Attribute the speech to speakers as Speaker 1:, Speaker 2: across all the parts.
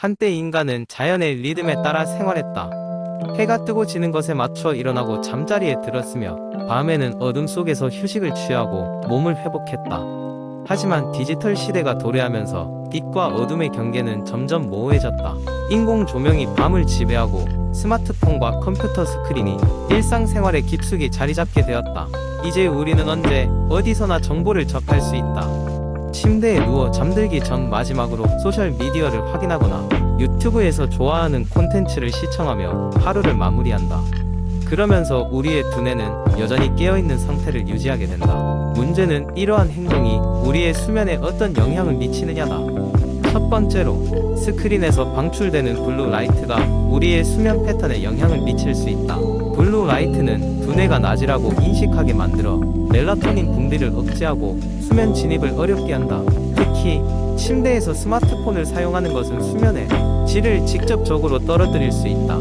Speaker 1: 한때 인간은 자연의 리듬에 따라 생활했다. 해가 뜨고 지는 것에 맞춰 일어나고 잠자리에 들었으며 밤에는 어둠 속에서 휴식을 취하고 몸을 회복했다. 하지만 디지털 시대가 도래하면서 빛과 어둠의 경계는 점점 모호해졌다. 인공 조명이 밤을 지배하고 스마트폰과 컴퓨터 스크린이 일상생활에 깊숙이 자리 잡게 되었다. 이제 우리는 언제 어디서나 정보를 접할 수 있다. 침대에 누워 잠들기 전 마지막으로 소셜미디어를 확인하거나 유튜브에서 좋아하는 콘텐츠를 시청하며 하루를 마무리한다. 그러면서 우리의 두뇌는 여전히 깨어있는 상태를 유지하게 된다. 문제는 이러한 행동이 우리의 수면에 어떤 영향을 미치느냐다. 첫 번째로, 스크린에서 방출되는 블루라이트가 우리의 수면 패턴에 영향을 미칠 수 있다. 블루라이트는 두뇌가 낮이라고 인식하게 만들어 멜라토닌 분비를 억제하고 수면 진입을 어렵게 한다. 특히 침대에서 스마트폰을 사용하는 것은 수면의 질을 직접적으로 떨어뜨릴 수 있다.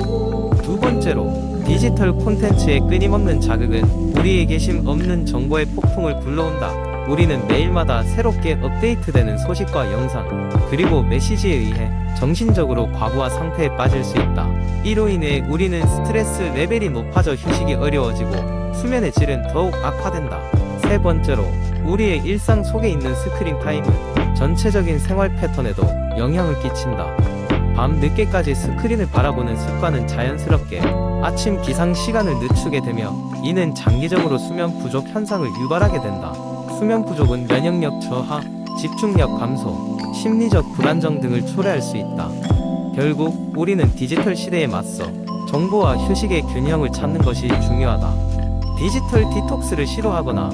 Speaker 1: 두 번째로, 디지털 콘텐츠의 끊임없는 자극은 우리에게 심 없는 정보의 폭풍을 불러온다. 우리는 매일마다 새롭게 업데이트되는 소식과 영상, 그리고 메시지에 의해 정신적으로 과부하 상태에 빠질 수 있다. 이로 인해 우리는 스트레스 레벨이 높아져 휴식이 어려워지고 수면의 질은 더욱 악화된다. 세 번째로, 우리의 일상 속에 있는 스크린 타임은 전체적인 생활 패턴에도 영향을 끼친다. 밤 늦게까지 스크린을 바라보는 습관은 자연스럽게 아침 기상 시간을 늦추게 되며 이는 장기적으로 수면 부족 현상을 유발하게 된다. 수면 부족은 면역력 저하, 집중력 감소, 심리적 불안정 등을 초래할 수 있다. 결국 우리는 디지털 시대에 맞서 정보와 휴식의 균형을 찾는 것이 중요하다. 디지털 디톡스를 시도하거나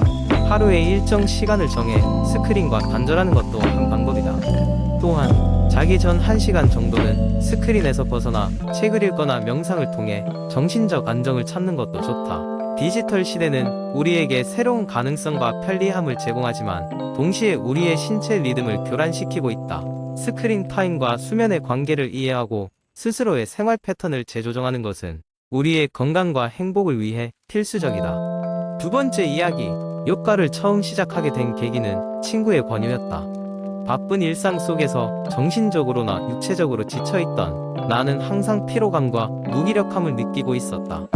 Speaker 1: 하루에 일정 시간을 정해 스크린과 단절하는 것도 한 방법이다. 또한 자기 전 1시간 정도는 스크린에서 벗어나 책을 읽거나 명상을 통해 정신적 안정을 찾는 것도 좋다. 디지털 시대는 우리에게 새로운 가능성과 편리함을 제공하지만 동시에 우리의 신체 리듬을 교란시키고 있다. 스크린 타임과 수면의 관계를 이해하고 스스로의 생활 패턴을 재조정하는 것은 우리의 건강과 행복을 위해 필수적이다. 두 번째 이야기, 요가를 처음 시작하게 된 계기는 친구의 권유였다. 바쁜 일상 속에서 정신적으로나 육체적으로 지쳐있던 나는 항상 피로감과 무기력함을 느끼고 있었다.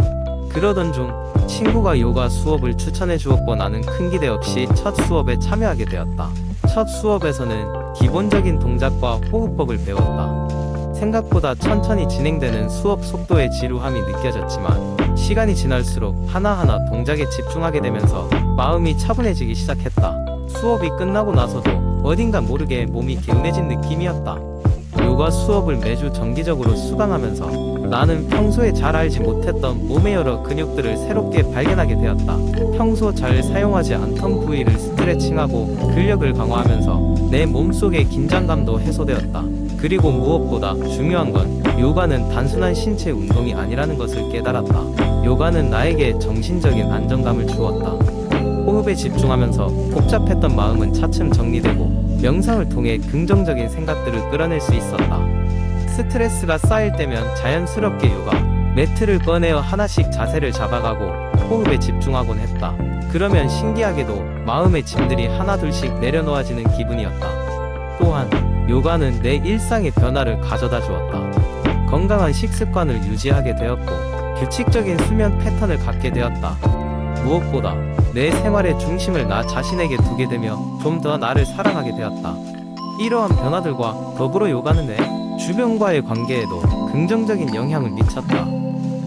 Speaker 1: 그러던 중 친구가 요가 수업을 추천해 주었고 나는 큰 기대 없이 첫 수업에 참여하게 되었다. 첫 수업에서는 기본적인 동작과 호흡법을 배웠다. 생각보다 천천히 진행되는 수업 속도의 지루함이 느껴졌지만 시간이 지날수록 하나하나 동작에 집중하게 되면서 마음이 차분해지기 시작했다. 수업이 끝나고 나서도 어딘가 모르게 몸이 개운해진 느낌이었다. 요가 수업을 매주 정기적으로 수강하면서 나는 평소에 잘 알지 못했던 몸의 여러 근육들을 새롭게 발견하게 되었다. 평소 잘 사용하지 않던 부위를 스트레칭하고 근력을 강화하면서 내 몸속의 긴장감도 해소되었다. 그리고 무엇보다 중요한 건 요가는 단순한 신체 운동이 아니라는 것을 깨달았다. 요가는 나에게 정신적인 안정감을 주었다. 호흡에 집중하면서 복잡했던 마음은 차츰 정리되고 명상을 통해 긍정적인 생각들을 끌어낼 수 있었다. 스트레스가 쌓일 때면 자연스럽게 요가 매트를 꺼내어 하나씩 자세를 잡아가고 호흡에 집중하곤 했다. 그러면 신기하게도 마음의 짐들이 하나둘씩 내려놓아지는 기분이었다. 또한 요가는 내 일상의 변화를 가져다 주었다. 건강한 식습관을 유지하게 되었고 규칙적인 수면 패턴을 갖게 되었다. 무엇보다 내 생활의 중심을 나 자신에게 두게 되며 좀 더 나를 사랑하게 되었다. 이러한 변화들과 더불어 요가는 내 주변과의 관계에도 긍정적인 영향을 미쳤다.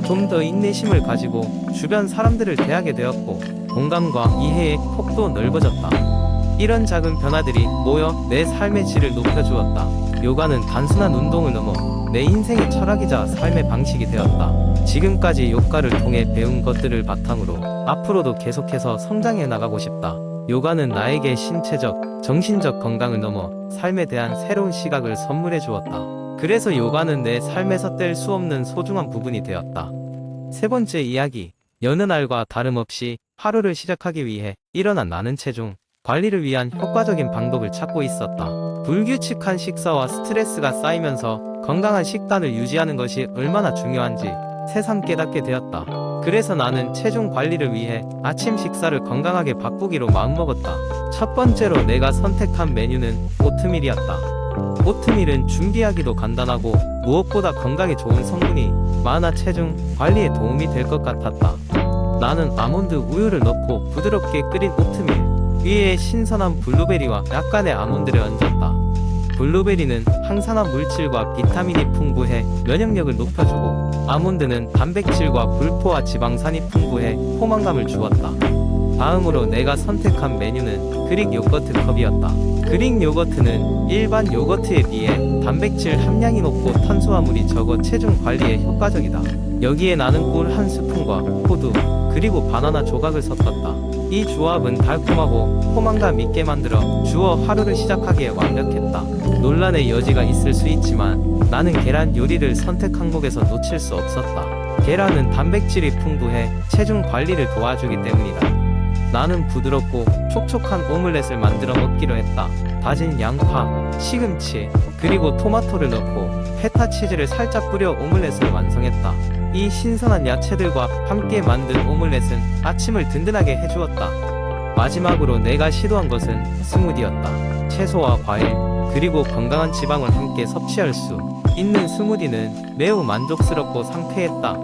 Speaker 1: 좀 더 인내심을 가지고 주변 사람들을 대하게 되었고 공감과 이해의 폭도 넓어졌다. 이런 작은 변화들이 모여 내 삶의 질을 높여주었다. 요가는 단순한 운동을 넘어 내 인생의 철학이자 삶의 방식이 되었다. 지금까지 요가를 통해 배운 것들을 바탕으로 앞으로도 계속해서 성장해 나가고 싶다. 요가는 나에게 신체적, 정신적 건강을 넘어 삶에 대한 새로운 시각을 선물해 주었다. 그래서 요가는 내 삶에서 뗄 수 없는 소중한 부분이 되었다. 세 번째 이야기, 여느 날과 다름없이 하루를 시작하기 위해 일어난 나는 체중 관리를 위한 효과적인 방법을 찾고 있었다. 불규칙한 식사와 스트레스가 쌓이면서 건강한 식단을 유지하는 것이 얼마나 중요한지 새삼 깨닫게 되었다. 그래서 나는 체중 관리를 위해 아침 식사를 건강하게 바꾸기로 마음먹었다. 첫 번째로 내가 선택한 메뉴는 오트밀이었다. 오트밀은 준비하기도 간단하고 무엇보다 건강에 좋은 성분이 많아 체중 관리에 도움이 될 것 같았다. 나는 아몬드 우유를 넣고 부드럽게 끓인 오트밀 위에 신선한 블루베리와 약간의 아몬드를 얹었다. 블루베리는 항산화 물질과 비타민이 풍부해 면역력을 높여주고, 아몬드는 단백질과 불포화 지방산이 풍부해 포만감을 주었다. 다음으로 내가 선택한 메뉴는 그릭 요거트 컵이었다. 그릭 요거트는 일반 요거트에 비해 단백질 함량이 높고 탄수화물이 적어 체중 관리에 효과적이다. 여기에 나는 꿀 한 스푼과 호두, 그리고 바나나 조각을 섞었다. 이 조합은 달콤하고 포만감 있게 만들어 주어 하루를 시작하기에 완벽했다. 논란의 여지가 있을 수 있지만 나는 계란 요리를 선택 항목에서 놓칠 수 없었다. 계란은 단백질이 풍부해 체중 관리를 도와주기 때문이다. 나는 부드럽고 촉촉한 오믈렛을 만들어 먹기로 했다. 다진 양파, 시금치, 그리고 토마토를 넣고 페타 치즈를 살짝 뿌려 오믈렛을 완성했다. 이 신선한 야채들과 함께 만든 오믈렛은 아침을 든든하게 해주었다. 마지막으로 내가 시도한 것은 스무디였다. 채소와 과일, 그리고 건강한 지방을 함께 섭취할 수 있는 스무디는 매우 만족스럽고 상쾌했다.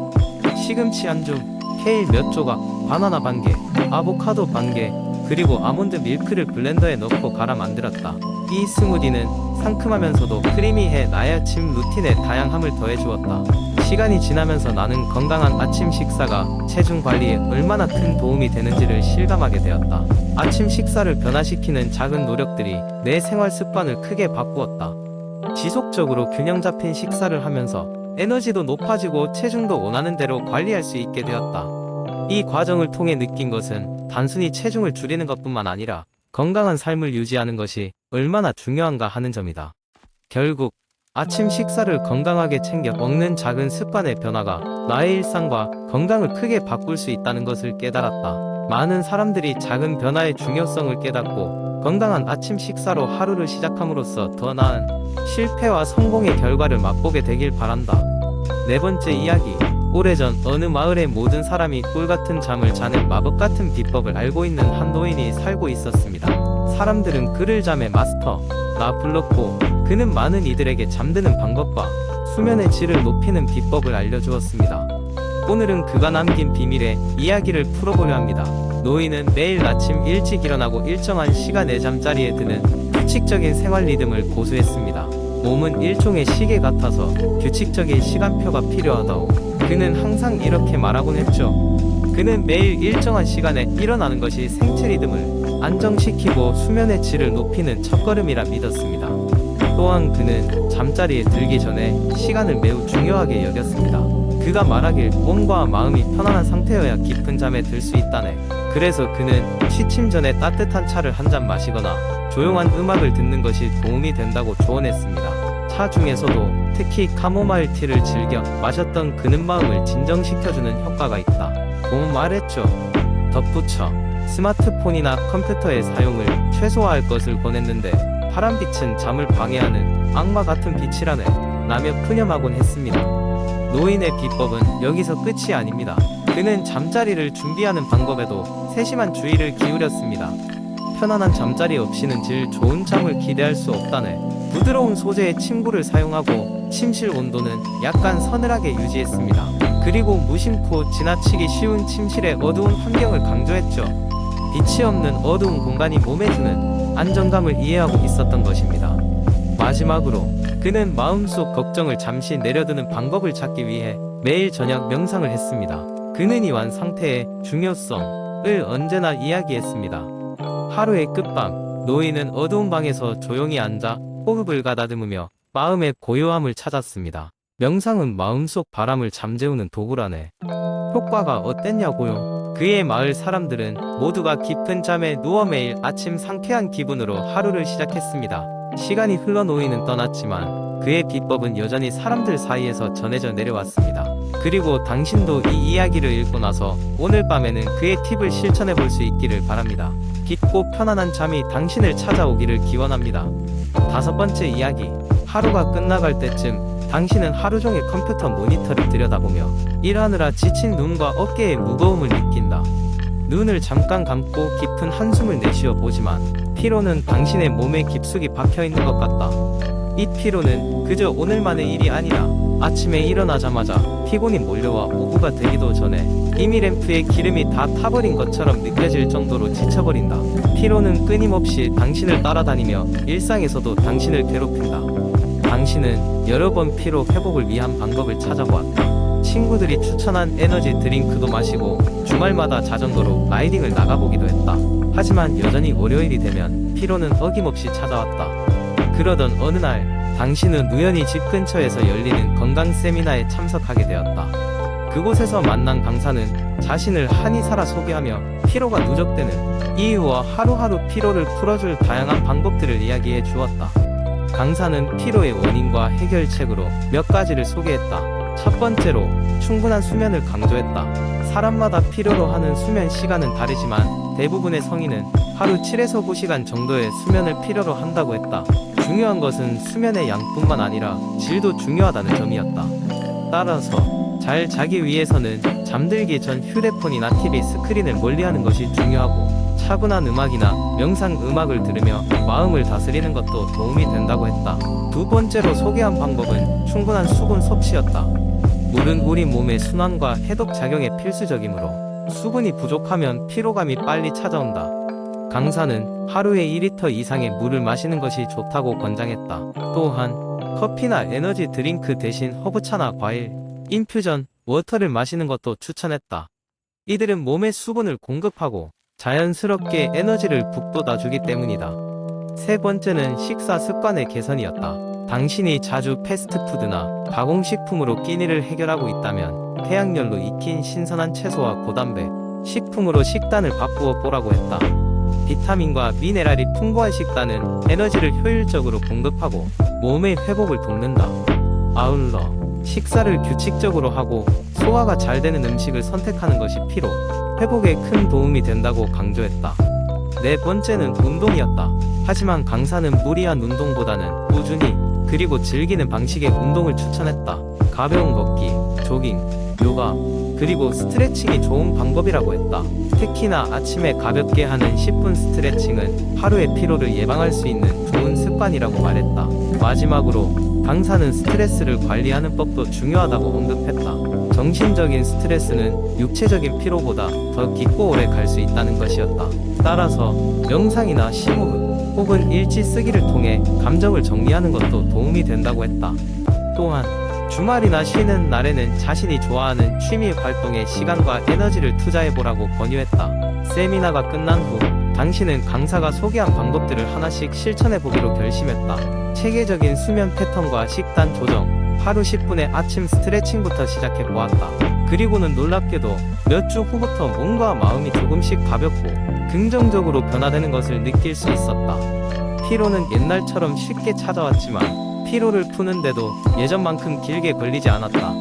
Speaker 1: 시금치 한 줌, 케일 몇 조각, 바나나 반 개, 아보카도 반 개, 그리고 아몬드 밀크를 블렌더에 넣고 갈아 만들었다. 이 스무디는 상큼하면서도 크리미해 나의 아침 루틴에 다양함을 더해주었다. 시간이 지나면서 나는 건강한 아침 식사가 체중 관리에 얼마나 큰 도움이 되는지를 실감하게 되었다. 아침 식사를 변화시키는 작은 노력들이 내 생활 습관을 크게 바꾸었다. 지속적으로 균형 잡힌 식사를 하면서 에너지도 높아지고 체중도 원하는 대로 관리할 수 있게 되었다. 이 과정을 통해 느낀 것은 단순히 체중을 줄이는 것뿐만 아니라 건강한 삶을 유지하는 것이 얼마나 중요한가 하는 점이다. 결국 아침 식사를 건강하게 챙겨 먹는 작은 습관의 변화가 나의 일상과 건강을 크게 바꿀 수 있다는 것을 깨달았다. 많은 사람들이 작은 변화의 중요성을 깨닫고 건강한 아침 식사로 하루를 시작함으로써 더 나은 실패와 성공의 결과를 맛보게 되길 바란다. 네 번째 이야기. 오래전 어느 마을에 모든 사람이 꿀같은 잠을 자는 마법같은 비법을 알고 있는 한 노인이 살고 있었습니다. 사람들은 그를 잠의 마스터라 불렀고, 그는 많은 이들에게 잠드는 방법과 수면의 질을 높이는 비법을 알려주었습니다. 오늘은 그가 남긴 비밀의 이야기를 풀어보려 합니다. 노인은 매일 아침 일찍 일어나고 일정한 시간에 잠자리에 드는 규칙적인 생활 리듬을 고수했습니다. 몸은 일종의 시계 같아서 규칙적인 시간표가 필요하다고 그는 항상 이렇게 말하곤 했죠. 그는 매일 일정한 시간에 일어나는 것이 생체 리듬을 안정시키고 수면의 질을 높이는 첫걸음이라 믿었습니다. 또한 그는 잠자리에 들기 전에 시간을 매우 중요하게 여겼습니다. 그가 말하길 몸과 마음이 편안한 상태여야 깊은 잠에 들 수 있다네. 그래서 그는 취침 전에 따뜻한 차를 한 잔 마시거나 조용한 음악을 듣는 것이 도움이 된다고 조언했습니다. 차 중에서도 특히 카모마일 티를 즐겨 마셨던 그는 마음을 진정시켜주는 효과가 있다 고 말했죠. 덧붙여 스마트폰이나 컴퓨터의 사용을 최소화할 것을 권했는데 파란빛은 잠을 방해하는 악마 같은 빛이라네 라며 푸념하곤 했습니다. 노인의 비법은 여기서 끝이 아닙니다. 그는 잠자리를 준비하는 방법에도 세심한 주의를 기울였습니다. 편안한 잠자리 없이는 질 좋은 잠을 기대할 수 없다네. 부드러운 소재의 침구를 사용하고 침실 온도는 약간 서늘하게 유지했습니다. 그리고 무심코 지나치기 쉬운 침실의 어두운 환경을 강조했죠. 빛이 없는 어두운 공간이 몸에 주는 안정감을 이해하고 있었던 것입니다. 마지막으로 그는 마음속 걱정을 잠시 내려두는 방법을 찾기 위해 매일 저녁 명상을 했습니다. 그는 이완 상태의 중요성을 언제나 이야기했습니다. 하루의 끝밤, 노인은 어두운 방에서 조용히 앉아 호흡을 가다듬으며 마음의 고요함을 찾았습니다. 명상은 마음속 바람을 잠재우는 도구라네. 효과가 어땠냐고요? 그의 마을 사람들은 모두가 깊은 잠에 누워 매일 아침 상쾌한 기분으로 하루를 시작했습니다. 시간이 흘러 노인은 떠났지만 그의 비법은 여전히 사람들 사이에서 전해져 내려왔습니다. 그리고 당신도 이 이야기를 읽고 나서 오늘 밤에는 그의 팁을 실천해 볼 수 있기를 바랍니다. 깊고 편안한 잠이 당신을 찾아오기를 기원합니다. 다섯 번째 이야기. 하루가 끝나갈 때쯤 당신은 하루 종일 컴퓨터 모니터를 들여다보며 일하느라 지친 눈과 어깨의 무거움을 느낀다. 눈을 잠깐 감고 깊은 한숨을 내쉬어 보지만 피로는 당신의 몸에 깊숙이 박혀있는 것 같다. 이 피로는 그저 오늘만의 일이 아니라 아침에 일어나자마자 피곤이 몰려와 오후가 되기도 전에 이미 램프에 기름이 다 타버린 것처럼 느껴질 정도로 지쳐버린다. 피로는 끊임없이 당신을 따라다니며 일상에서도 당신을 괴롭힌다. 당신은 여러 번 피로 회복을 위한 방법을 찾아보았다. 친구들이 추천한 에너지 드링크도 마시고 주말마다 자전거로 라이딩을 나가보기도 했다. 하지만 여전히 월요일이 되면 피로는 어김없이 찾아왔다. 그러던 어느 날 당신은 우연히 집 근처에서 열리는 건강 세미나에 참석하게 되었다. 그곳에서 만난 강사는 자신을 한의사라 소개하며 피로가 누적되는 이유와 하루하루 피로를 풀어줄 다양한 방법들을 이야기해 주었다. 강사는 피로의 원인과 해결책으로 몇 가지를 소개했다. 첫 번째로 충분한 수면을 강조했다. 사람마다 필요로 하는 수면 시간은 다르지만 대부분의 성인은 하루 7에서 9시간 정도의 수면을 필요로 한다고 했다. 중요한 것은 수면의 양뿐만 아니라 질도 중요하다는 점이었다. 따라서 잘 자기 위해서는 잠들기 전 휴대폰이나 TV 스크린을 멀리하는 것이 중요하고 차분한 음악이나 명상 음악을 들으며 마음을 다스리는 것도 도움이 된다고 했다. 두 번째로 소개한 방법은 충분한 수분 섭취였다. 물은 우리 몸의 순환과 해독 작용에 필수적이므로 수분이 부족하면 피로감이 빨리 찾아온다. 강사는 하루에 2리터 이상의 물을 마시는 것이 좋다고 권장했다. 또한 커피나 에너지 드링크 대신 허브차나 과일, 인퓨전, 워터를 마시는 것도 추천했다. 이들은 몸에 수분을 공급하고 자연스럽게 에너지를 북돋아주기 때문이다. 세 번째는 식사 습관의 개선이었다. 당신이 자주 패스트푸드나 가공식품으로 끼니를 해결하고 있다면 태양열로 익힌 신선한 채소와 고단백 식품으로 식단을 바꾸어 보라고 했다. 비타민과 미네랄이 풍부한 식단은 에너지를 효율적으로 공급하고 몸의 회복을 돕는다. 아울러 식사를 규칙적으로 하고 소화가 잘 되는 음식을 선택하는 것이 피로 회복에 큰 도움이 된다고 강조했다. 네 번째는 운동이었다. 하지만 강사는 무리한 운동보다는 꾸준히 그리고 즐기는 방식의 운동을 추천했다. 가벼운 걷기, 조깅, 요가, 그리고 스트레칭이 좋은 방법이라고 했다. 특히나 아침에 가볍게 하는 10분 스트레칭은 하루의 피로를 예방할 수 있는 좋은 습관이라고 말했다. 마지막으로 강사는 스트레스를 관리하는 법도 중요하다고 언급했다. 정신적인 스트레스는 육체적인 피로보다 더 깊고 오래 갈 수 있다는 것이었다. 따라서 명상이나 심호흡 혹은 일지 쓰기를 통해 감정을 정리하는 것도 도움이 된다고 했다. 또한 주말이나 쉬는 날에는 자신이 좋아하는 취미 활동에 시간과 에너지를 투자해보라고 권유했다. 세미나가 끝난 후 당신은 강사가 소개한 방법들을 하나씩 실천해보기로 결심했다. 체계적인 수면 패턴과 식단 조정, 하루 10분의 아침 스트레칭부터 시작해보았다. 그리고는 놀랍게도 몇 주 후부터 몸과 마음이 조금씩 가볍고 긍정적으로 변화되는 것을 느낄 수 있었다. 피로는 옛날처럼 쉽게 찾아왔지만 피로를 푸는데도 예전만큼 길게 걸리지 않았다.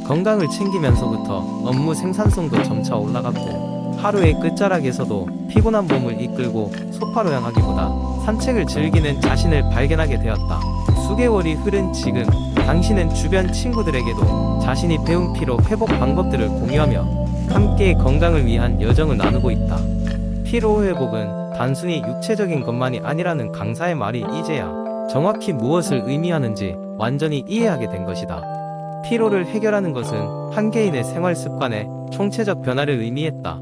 Speaker 1: 건강을 챙기면서부터 업무 생산성도 점차 올라갔고 하루의 끝자락에서도 피곤한 몸을 이끌고 소파로 향하기보다 산책을 즐기는 자신을 발견하게 되었다. 수개월이 흐른 지금 당신은 주변 친구들에게도 자신이 배운 피로 회복 방법들을 공유하며 함께 건강을 위한 여정을 나누고 있다. 피로 회복은 단순히 육체적인 것만이 아니라는 강사의 말이 이제야 정확히 무엇을 의미하는지 완전히 이해하게 된 것이다. 피로를 해결하는 것은 한 개인의 생활 습관의 총체적 변화를 의미했다.